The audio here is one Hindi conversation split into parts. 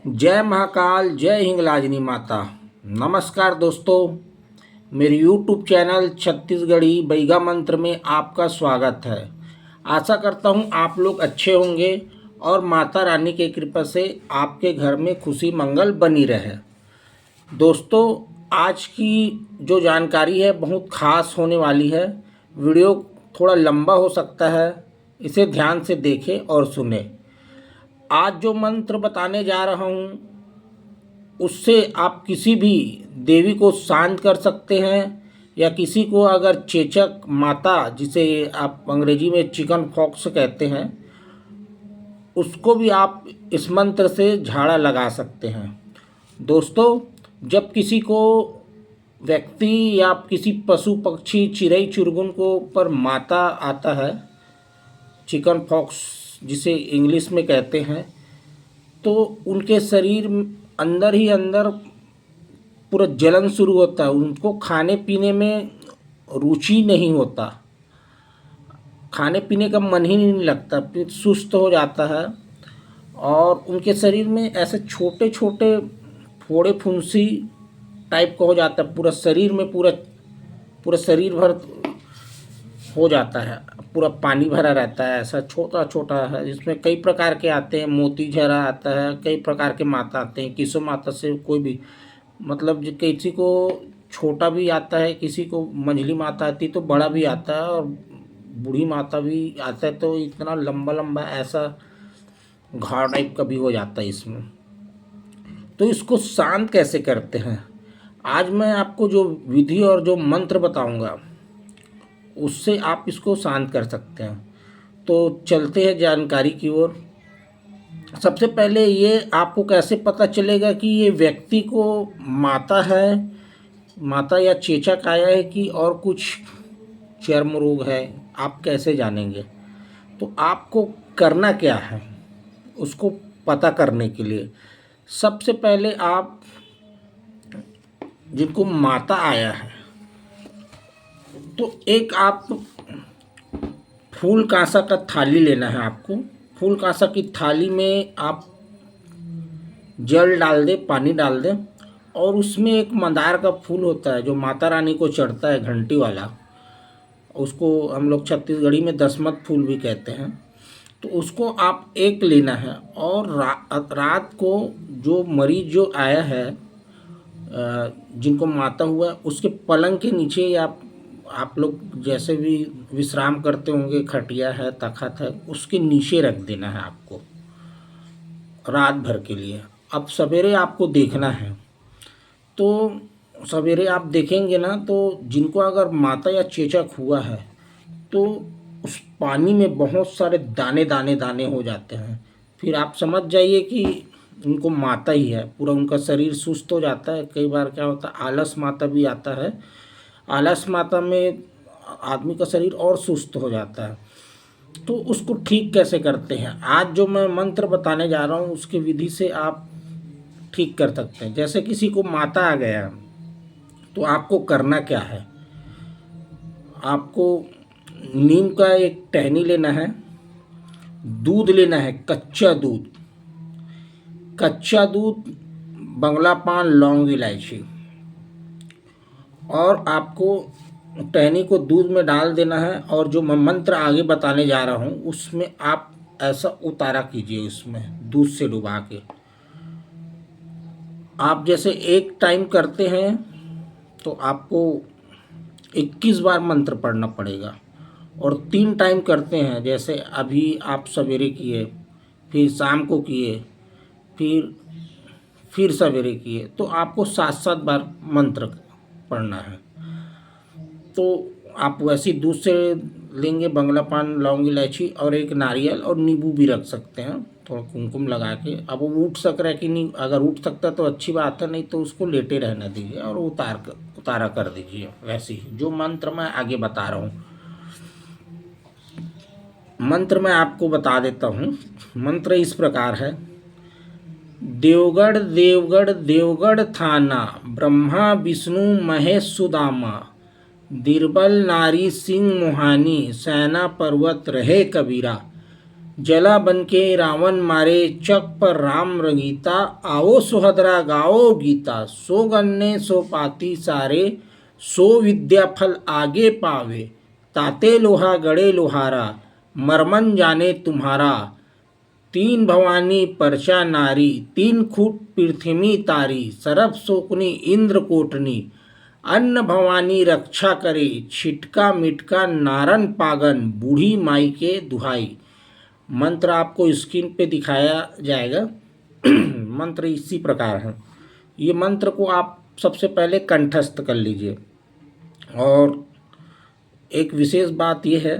जय महाकाल, जय हिंगलाजनी माता। नमस्कार दोस्तों, मेरे यूट्यूब चैनल छत्तीसगढ़ी बैगा मंत्र में आपका स्वागत है। आशा करता हूँ आप लोग अच्छे होंगे और माता रानी की कृपा से आपके घर में खुशी मंगल बनी रहे। दोस्तों, आज की जो जानकारी है बहुत ख़ास होने वाली है। वीडियो थोड़ा लंबा हो सकता है, इसे ध्यान से देखें और सुनें। आज जो मंत्र बताने जा रहा हूँ उससे आप किसी भी देवी को शांत कर सकते हैं, या किसी को अगर चेचक माता, जिसे आप अंग्रेजी में चिकन पॉक्स कहते हैं, उसको भी आप इस मंत्र से झाड़ा लगा सकते हैं। दोस्तों, जब किसी को व्यक्ति या किसी पशु पक्षी चिड़ै चुरगुन को पर माता आता है, चिकन पॉक्स जिसे इंग्लिश में कहते हैं, तो उनके शरीर अंदर ही अंदर पूरा जलन शुरू होता है। उनको खाने पीने में रुचि नहीं होता, खाने पीने का मन ही नहीं लगता, फिर सुस्त हो जाता है और उनके शरीर में ऐसे छोटे छोटे फोड़े फुंसी टाइप का हो जाता है। पूरा शरीर में पूरा पूरा शरीर भर हो जाता है, पूरा पानी भरा रहता है। ऐसा छोटा छोटा है, जिसमें कई प्रकार के आते हैं। मोती झरा आता है, कई प्रकार के माता आते हैं। किसी माता से कोई भी मतलब किसी को छोटा भी आता है, किसी को मंझली माता आती है तो बड़ा भी आता है, और बूढ़ी माता भी आता है तो इतना लंबा लंबा ऐसा घाव टाइप का भी हो जाता है इसमें। तो इसको शांत कैसे करते हैं, आज मैं आपको जो विधि और जो मंत्र बताऊंगा उससे आप इसको शांत कर सकते हैं। तो चलते हैं जानकारी की ओर। सबसे पहले ये आपको कैसे पता चलेगा कि ये व्यक्ति को माता है, माता या चेचक आया है कि और कुछ चर्म रोग है, आप कैसे जानेंगे? तो आपको करना क्या है उसको पता करने के लिए, सबसे पहले आप जिनको माता आया है तो एक आप फूल कांसा का थाली लेना है आपको। फूल कांसा की थाली में आप जल डाल दें, पानी डाल दें, और उसमें एक मंदार का फूल होता है जो माता रानी को चढ़ता है, घंटी वाला। उसको हम लोग छत्तीसगढ़ी में दसमत फूल भी कहते हैं। तो उसको आप एक लेना है, और रात को जो मरीज जो आया है, जिनको माता हुआ है, उसके पलंग के नीचे, या आप लोग जैसे भी विश्राम करते होंगे, खटिया है, तखत है, उसके नीचे रख देना है आपको रात भर के लिए। अब सवेरे आपको देखना है, तो सवेरे आप देखेंगे ना, तो जिनको अगर माता या चेचक हुआ है तो उस पानी में बहुत सारे दाने दाने दाने हो जाते हैं। फिर आप समझ जाइए कि उनको माता ही है। पूरा उनका शरीर सुस्त हो जाता है। कई बार क्या होता है, आलस माता भी आता है। आलस माता में आदमी का शरीर और सुस्त हो जाता है। तो उसको ठीक कैसे करते हैं, आज जो मैं मंत्र बताने जा रहा हूँ उसकी विधि से आप ठीक कर सकते हैं। जैसे किसी को माता आ गया तो आपको करना क्या है, आपको नीम का एक टहनी लेना है, दूध लेना है, कच्चा दूध, बंगला पान, लौंग, इलायची, और आपको टहनी को दूध में डाल देना है। और जो मैं मंत्र आगे बताने जा रहा हूँ उसमें आप ऐसा उतारा कीजिए, उसमें दूध से डुबा के। आप जैसे एक टाइम करते हैं तो आपको 21 बार मंत्र पढ़ना पड़ेगा, और 3 टाइम करते हैं, जैसे अभी आप सवेरे किए, फिर शाम को किए, फिर सवेरे किए, तो आपको 7-7 बार मंत्र पढ़ना है। तो आप वैसे दूध से लेंगे, बंगला पान, लौंग, इलायची, और एक नारियल और नींबू भी रख सकते हैं, थोड़ा कुमकुम लगा के। अब वो उठ सक रहा है कि नहीं, अगर उठ सकता तो अच्छी बात है, नहीं तो उसको लेटे रहने दीजिए और उतारा कर दीजिए। वैसे ही जो मंत्र मैं आगे बता रहा हूँ, मंत्र मैं आपको बता देता हूँ। मंत्र इस प्रकार है: देवगढ़ देवगढ़ देवगढ़ थाना, ब्रह्मा विष्णु महेश सुदामा, दिरबल नारी सिंह मोहानी, सेना पर्वत रहे कबीरा, जला बन के रावण मारे, चक पर राम रंगीता, आओ सुहद्रा गाओ गीता, सो गन्ने सो पाती सारे, सो विद्या फल आगे पावे, ताते लोहा गड़े लोहारा, मरमन जाने तुम्हारा, तीन भवानी परचा नारी, तीन खूट पृथ्वी तारी, सरब शोकनी इंद्र कोटनी, अन्न भवानी रक्षा करे, छिटका मिटका नारन पागन, बूढ़ी माई के दुहाई। मंत्र आपको स्क्रीन पे दिखाया जाएगा। मंत्र इसी प्रकार है। ये मंत्र को आप सबसे पहले कंठस्थ कर लीजिए। और एक विशेष बात यह है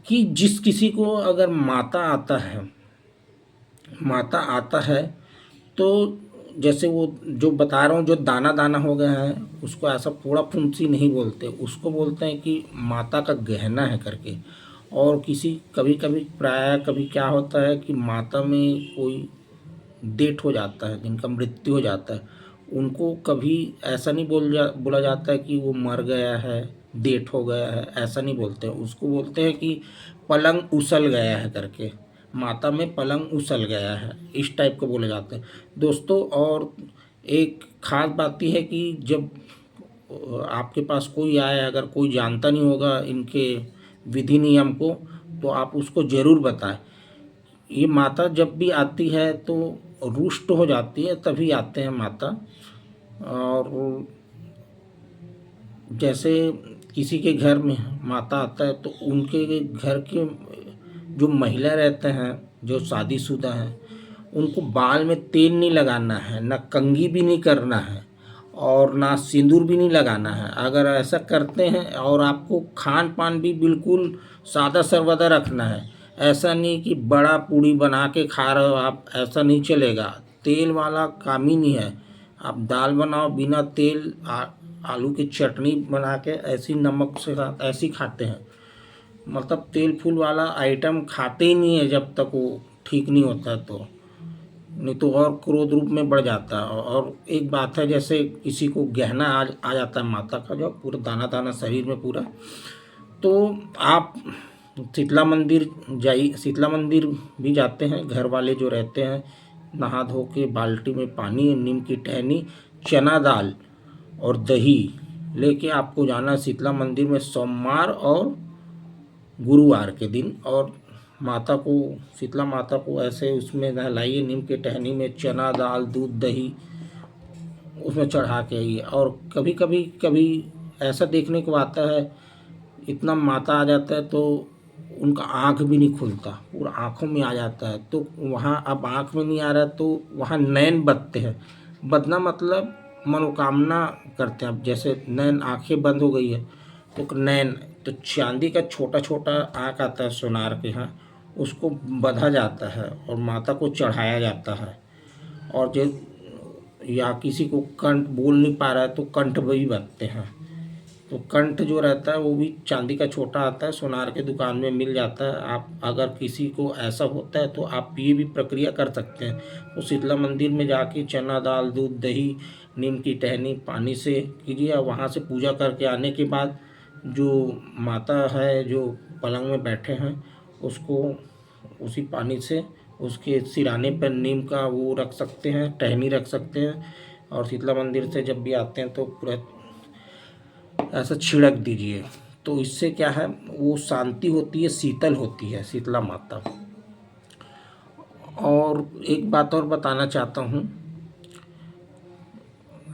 कि जिस किसी को अगर माता आता है तो जैसे वो जो बता रहा हूँ, जो दाना दाना हो गया है, उसको ऐसा फोड़ा फुंसी नहीं बोलते, उसको बोलते हैं कि माता का गहना है करके। और किसी कभी कभी प्राय कभी क्या होता है कि माता में कोई डेथ हो जाता है, जिनका मृत्यु हो जाता है, उनको कभी ऐसा नहीं बोला जाता है कि वो मर गया है, डेथ हो गया है, ऐसा नहीं बोलते हैं। उसको बोलते हैं कि पलंग उसल गया है करके, माता में पलंग उसल गया है, इस टाइप को बोले जाते हैं दोस्तों। और एक खास बात यह है कि जब आपके पास कोई आए, अगर कोई जानता नहीं होगा इनके विधि नियम को, तो आप उसको ज़रूर बताएं। ये माता जब भी आती है तो रुष्ट हो जाती है, तभी आते हैं माता। और जैसे किसी के घर में माता आता है तो उनके घर के जो महिला रहते हैं, जो शादीशुदा हैं, उनको बाल में तेल नहीं लगाना है, ना कंघी भी नहीं करना है, और ना सिंदूर भी नहीं लगाना है। अगर ऐसा करते हैं, और आपको खान पान भी बिल्कुल सादा सरवदा रखना है। ऐसा नहीं कि बड़ा पूड़ी बना के खा रहे हो आप, ऐसा नहीं चलेगा। तेल वाला काम ही नहीं है। आप दाल बनाओ बिना तेल, आलू की चटनी बना के ऐसी नमक से ऐसी खाते हैं। मतलब तेल फूल वाला आइटम खाते ही नहीं है जब तक वो ठीक नहीं होता है, तो नहीं तो और क्रोध रूप में बढ़ जाता है। और एक बात है, जैसे किसी को गहना आ जाता है माता का, जो पूरा दाना दाना शरीर में पूरा, तो आप शीतला मंदिर भी जाते हैं। घर वाले जो रहते हैं, नहा धो के बाल्टी में पानी, नीम की टहनी, चना दाल और दही लेके आपको जाना शीतला मंदिर में सोमवार और गुरुवार के दिन। और शीतला माता को ऐसे उसमें नहलाइए, नीम के टहनी में चना दाल दूध दही उसमें चढ़ा के आइए। और कभी ऐसा देखने को आता है, इतना माता आ जाता है तो उनका आँख भी नहीं खुलता, पूरा आँखों में आ जाता है। तो वहाँ अब आँख में नहीं आ रहा तो वहाँ नैन बदते हैं। बदना मतलब मनोकामना करते हैं। अब जैसे नैन, आँखें बंद हो गई है तो नैन, तो चांदी का छोटा छोटा आँख आता है सोनार के यहाँ, उसको बंधा जाता है और माता को चढ़ाया जाता है। और जो या किसी को कंठ बोल नहीं पा रहा है तो कंठ भी बंधते हैं। तो कंठ जो रहता है वो भी चांदी का छोटा आता है, सोनार के दुकान में मिल जाता है। आप अगर किसी को ऐसा होता है तो आप ये भी प्रक्रिया कर सकते हैं। तो शीतला मंदिर में जाके चना दाल दूध दही नीम की टहनी पानी से कीजिए। और वहाँ से पूजा करके आने के बाद जो माता है जो पलंग में बैठे हैं, उसको उसी पानी से उसके सिराने पर नीम का वो रख सकते हैं, टहनी रख सकते हैं। और शीतला मंदिर से जब भी आते हैं तो पूरा ऐसा छिड़क दीजिए। तो इससे क्या है, वो शांति होती है, शीतल होती है शीतला माता। और एक बात और बताना चाहता हूँ,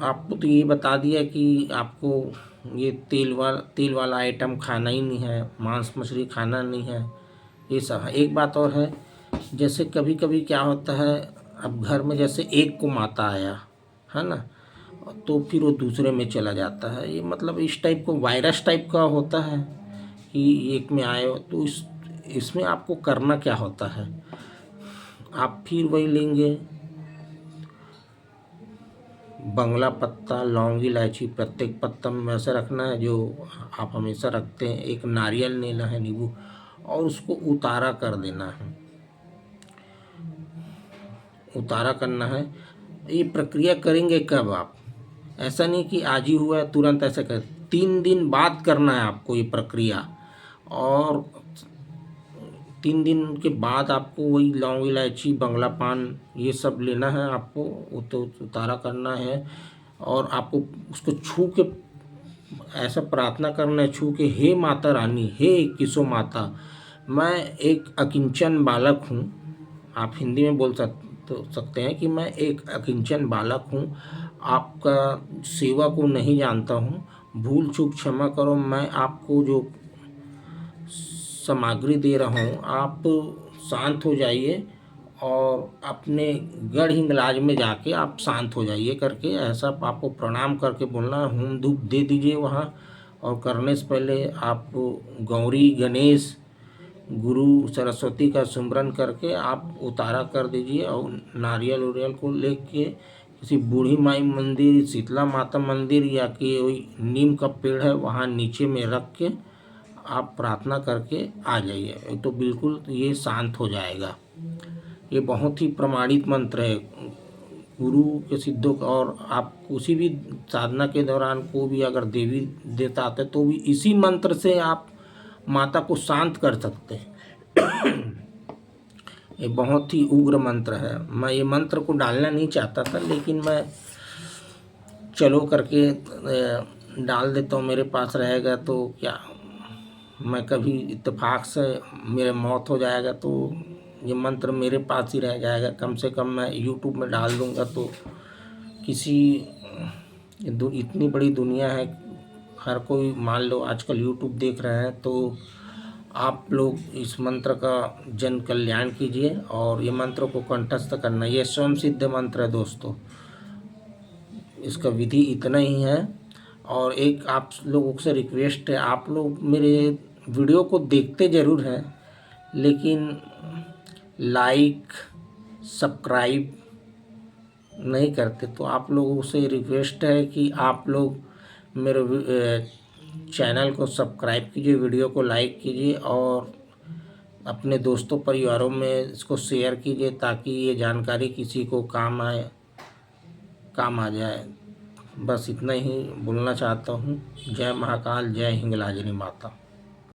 आपको तो ये बता दिया कि आपको ये तेल वाला आइटम खाना ही नहीं है, मांस मछली खाना नहीं है, ये सब है। एक बात और है, जैसे कभी कभी क्या होता है, अब घर में जैसे एक को माता आया है ना, तो फिर वो दूसरे में चला जाता है। ये मतलब इस टाइप को वायरस टाइप का होता है कि एक में आए हो। तो इसमें आपको करना क्या होता है, आप फिर वही लेंगे, बंगला पत्ता लौंग इलायची प्रत्येक पत्ता में वैसे रखना है जो आप हमेशा रखते हैं। एक नारियल लेना है, नींबू, और उसको उतारा कर देना है, उतारा करना है। ये प्रक्रिया करेंगे कब आप, ऐसा नहीं कि आज ही हुआ है तुरंत ऐसा कर, 3 दिन बाद करना है आपको ये प्रक्रिया। और 3 दिन के बाद आपको वही लौंग इलायची बंगला पान ये सब लेना है आपको, वो तो उतारा करना है। और आपको उसको छू के ऐसा प्रार्थना करना है, छू के, हे माता रानी, हे 21 माता, मैं एक अकिंचन बालक हूँ। आप हिंदी में बोल सकते हैं कि मैं एक अकिंचन बालक हूँ, आपका सेवा को नहीं जानता हूँ, भूल चूक क्षमा करो। मैं आपको जो सामग्री दे रहा हूँ, आप शांत हो जाइए और अपने गढ़ हिंगलाज में जाके आप शांत हो जाइए करके ऐसा आपको प्रणाम करके बोलना है। होम धूप दे दीजिए वहाँ, और करने से पहले आप गौरी गणेश गुरु सरस्वती का सुमरन करके आप उतारा कर दीजिए। और नारियल उरियल को लेके किसी बूढ़ी माई मंदिर, शीतला माता मंदिर या कि वही नीम का पेड़ है वहाँ नीचे में रख के आप प्रार्थना करके आ जाइए, तो बिल्कुल ये शांत हो जाएगा। ये बहुत ही प्रमाणित मंत्र है गुरु के सिद्धों का। और आप किसी भी साधना के दौरान को भी अगर देवी देता आते तो भी इसी मंत्र से आप माता को शांत कर सकते हैं। ये बहुत ही उग्र मंत्र है। मैं ये मंत्र को डालना नहीं चाहता था, लेकिन मैं चलो करके डाल देता हूँ। मेरे पास रहेगा तो क्या, मैं कभी इत्तेफाक से मेरे मौत हो जाएगा तो ये मंत्र मेरे पास ही रह जाएगा। कम से कम मैं यूट्यूब में डाल दूँगा तो किसी इतनी बड़ी दुनिया है, हर कोई मान लो आजकल यूट्यूब देख रहे हैं, तो आप लोग इस मंत्र का जन कल्याण कीजिए और ये मंत्र को कंठस्थ करना। ये स्वयं सिद्ध मंत्र है दोस्तों, इसका विधि इतना ही है। और एक आप लोगों से रिक्वेस्ट है, आप लोग मेरे वीडियो को देखते ज़रूर हैं लेकिन लाइक सब्सक्राइब नहीं करते, तो आप लोगों से रिक्वेस्ट है कि आप लोग मेरे चैनल को सब्सक्राइब कीजिए, वीडियो को लाइक कीजिए और अपने दोस्तों परिवारों में इसको शेयर कीजिए ताकि ये जानकारी किसी को काम आ जाए। बस इतना ही बोलना चाहता हूँ। जय महाकाल, जय हिंगलाजनी माता।